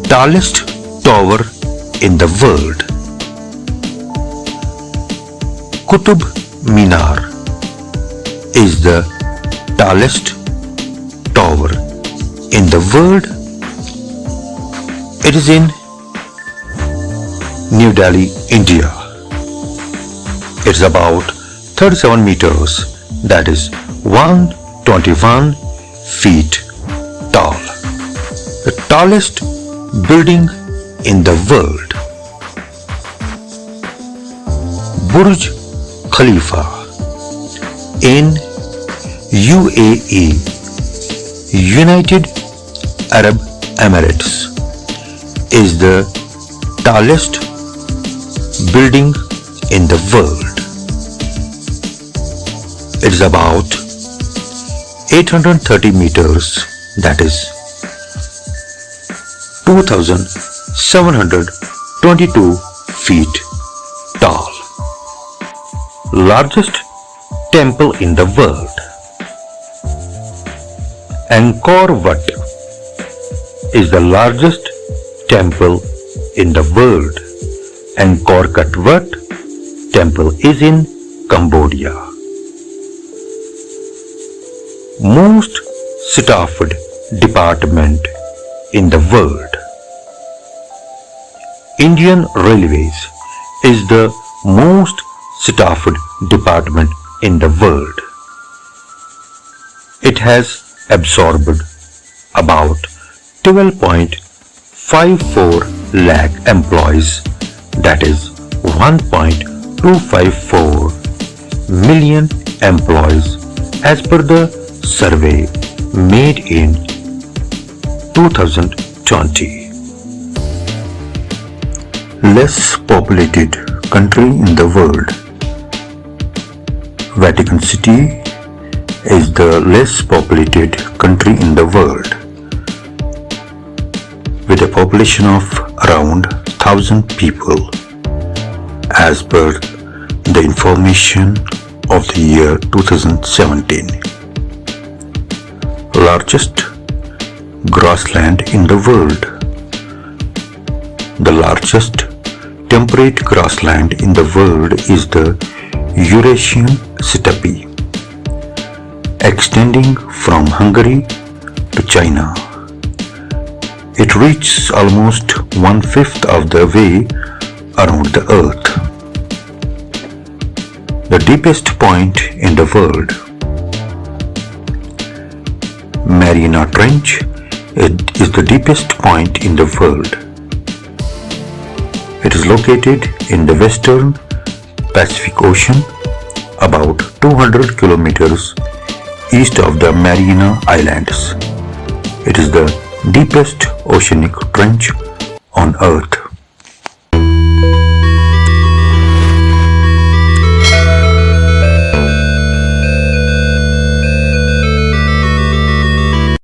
tallest tower in the world? Qutub Minar is the tallest tower in the world. It is in New Delhi, India. It is about 37 meters, that is 121 feet tall. The tallest building in the world. Burj Khalifa in UAE, United Arab Emirates, is the tallest building in the world. It is about 830 meters, that is 2,722 feet tall. Largest temple in the world. Angkor Wat is the largest temple in the world. Angkor Wat temple is in Cambodia. Most staffed department in the world. Indian Railways is the most staffed department in the world. It has absorbed about 12.54 lakh employees, that is 1.254 million employees as per the survey made in 2020. Less populated country in the world. Vatican City is the less populated country in the world, with a population of around 1,000 people as per the information of the year 2017. Largest grassland in the world. The largest temperate grassland in the world is the Eurasian steppe, extending from Hungary to China. It reaches almost 1/5 of the way around the earth. The deepest point in the world. Mariana Trench is the deepest point in the world. It is located in the western Pacific Ocean, about 200 kilometers east of the Mariana Islands. It is the deepest oceanic trench on Earth.